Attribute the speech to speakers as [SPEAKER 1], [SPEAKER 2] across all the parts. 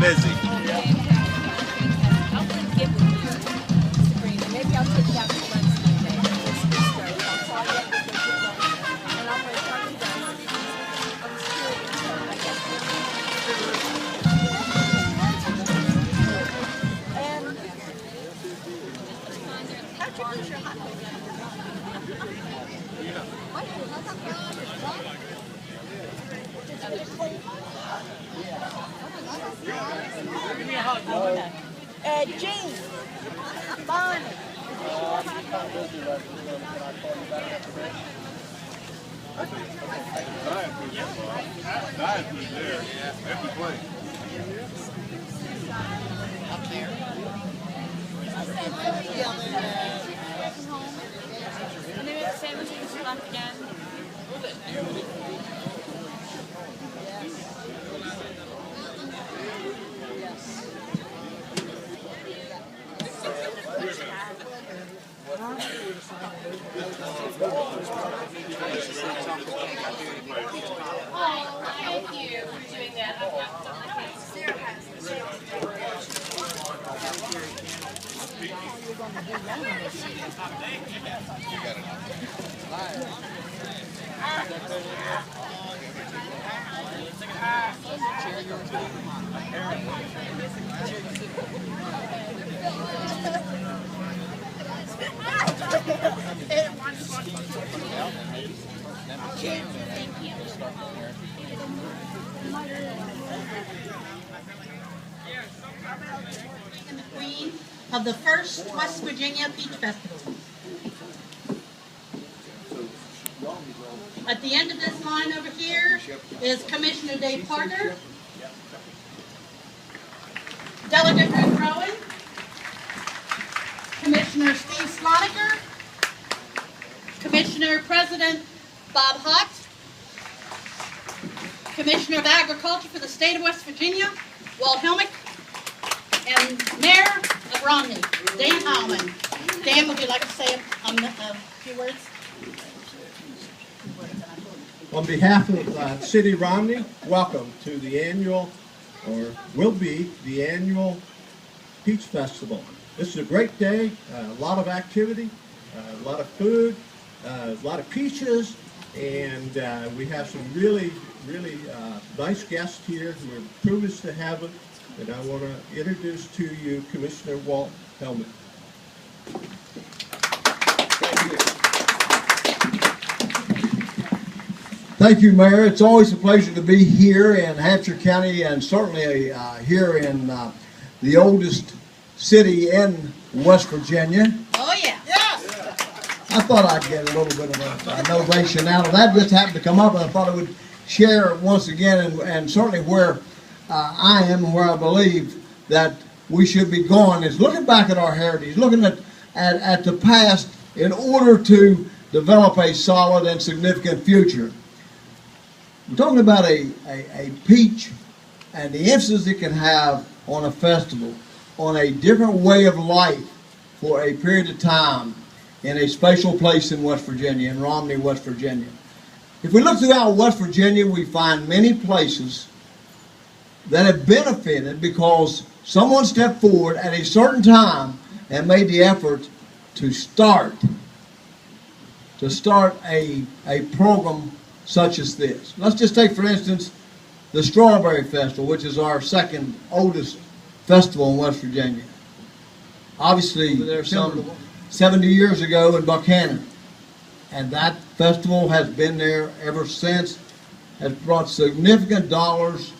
[SPEAKER 1] busy.
[SPEAKER 2] Maybe I'll take you out to lunch Monday. I'll call you and we'll get lunch. And I'm going to talk to you guys. I'm curious, I guess. And how'd you lose your hot dog? Jean, Bonnie.
[SPEAKER 1] Nice was there. Empty plate.
[SPEAKER 3] Up there.
[SPEAKER 2] And they make sandwiches and lunch again.
[SPEAKER 4] Thank you for doing that. Sarah has
[SPEAKER 5] The queen of the first West Virginia Peach Festival. At the end of this line over here is Commissioner Dave Parker, Delegate Ruth Rowan, Commissioner Steve Sloniker, Commissioner President Bob Hott, Commissioner of Agriculture for the state of West Virginia, Walt Helmick, and Mayor of Romney, Dan Howman. Dan, would you like to say a few words?
[SPEAKER 6] On behalf of City of Romney, welcome to the annual, or will be the annual Peach Festival. This is a great day, a lot of activity, a lot of food, a lot of peaches, and we have some really nice guests here. We're privileged to have them, and I want to introduce to you Commissioner Walt Helmick.
[SPEAKER 7] Thank you, Mayor. It's always a pleasure to be here in Hampshire County and certainly here in the oldest city in West Virginia.
[SPEAKER 5] Oh, yeah.
[SPEAKER 7] I thought I'd get a little bit of a novation out of that. Just happened to come up and I thought I would share it once again and certainly where I am and where I believe that we should be going is looking back at our heritage, looking at the past in order to develop a solid and significant future. We're talking about a peach and the emphasis it can have on a festival, on a different way of life for a period of time in a special place in West Virginia, in Romney, West Virginia. If we look throughout West Virginia, we find many places that have benefited because someone stepped forward at a certain time and made the effort to start a program such as this. Let's just take, for instance, the Strawberry Festival, which is our second oldest festival in West Virginia. Obviously, there's some 70 years ago in Buchanan, and that festival has been there ever since, has brought significant dollars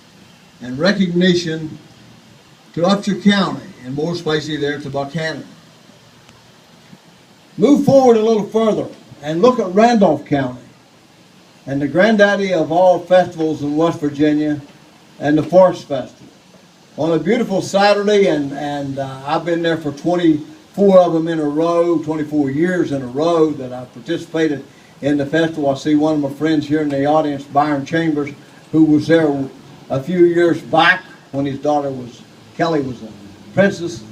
[SPEAKER 7] and recognition to Upshur County, and more especially there to Buchanan. Move forward a little further and look at Randolph County, and the granddaddy of all festivals in West Virginia, and the Forest Festival. On a beautiful Saturday, and I've been there for 24 of them in a row, 24 years in a row that I've participated in the festival. I see one of my friends here in the audience, Byron Chambers, who was there a few years back when his daughter Kelly was a princess.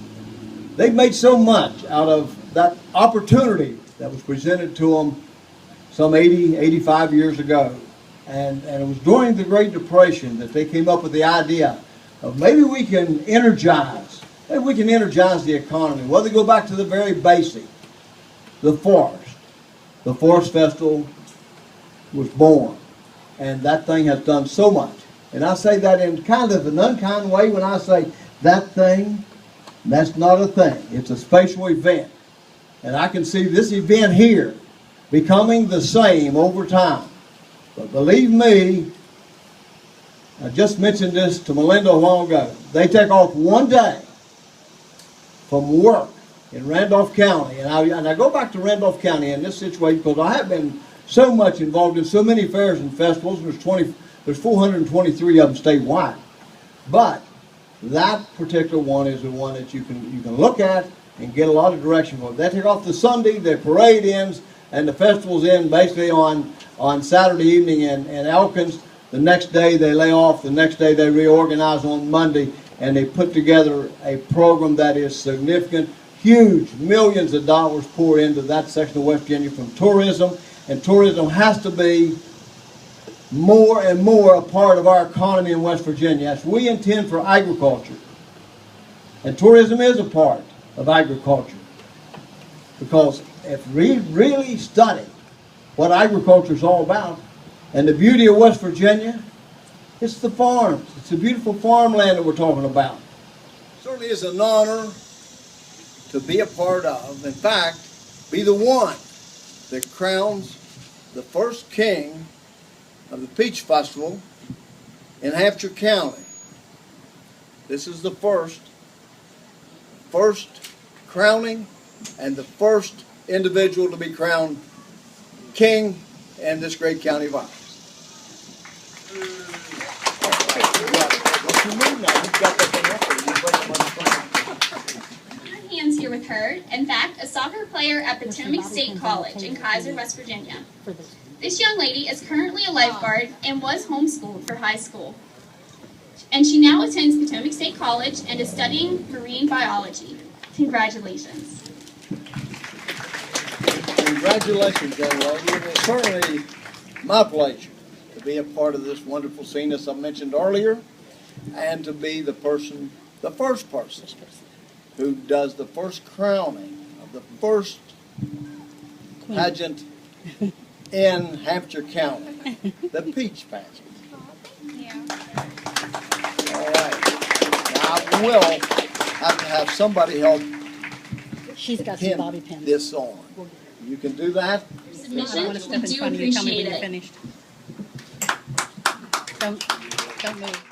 [SPEAKER 7] They've made so much out of that opportunity that was presented to them some 85 years ago. And it was during the Great Depression that they came up with the idea maybe we can energize the economy. Whether go back to the very basic, the Forest Festival was born, and that thing has done so much. And I say that in kind of an unkind way when I say that thing, that's not a thing. It's a spatial event. And I can see this event here becoming the same over time. But believe me, I just mentioned this to Melinda a while ago. They take off one day from work in Randolph County. And I go back to Randolph County in this situation because I have been so much involved in so many fairs and festivals. There's 423 of them statewide. But that particular one is the one that you can look at and get a lot of direction from. They take off the Sunday, their parade ends, and the festival's in basically on Saturday evening in Elkins. The next day they lay off. The next day they reorganize on Monday, and they put together a program that is significant. Huge, millions of dollars pour into that section of West Virginia from tourism, and tourism has to be more and more a part of our economy in West Virginia, as we intend for agriculture. And tourism is a part of agriculture. Because if we really study what agriculture is all about, and the beauty of West Virginia, it's the farms. It's the beautiful farmland that we're talking about. It certainly is an honor to be a part of, in fact, be the one that crowns the first king of the Peach Festival in Hampshire County. This is the first crowning and the first individual to be crowned king in this great county of ours.
[SPEAKER 4] Hands here with her. In fact, a soccer player at Potomac State College in Kaiser, West Virginia. This young lady is currently a lifeguard and was homeschooled for high school. And she now attends Potomac State College and is studying marine biology. Congratulations.
[SPEAKER 7] Congratulations, young lady. It is certainly my pleasure to be a part of this wonderful scene, as I mentioned earlier, and to be the first person who does the first crowning of the first pageant in Hampshire County, the Peach Pageant.
[SPEAKER 4] Yeah.
[SPEAKER 7] All right. Now, I will have to have somebody help
[SPEAKER 5] She's got some
[SPEAKER 7] pin
[SPEAKER 5] bobby pins.
[SPEAKER 7] this on. You can do that?
[SPEAKER 4] Submission, we do
[SPEAKER 5] Tell me when
[SPEAKER 4] appreciate
[SPEAKER 5] you're
[SPEAKER 4] it.
[SPEAKER 5] finished. Don't move.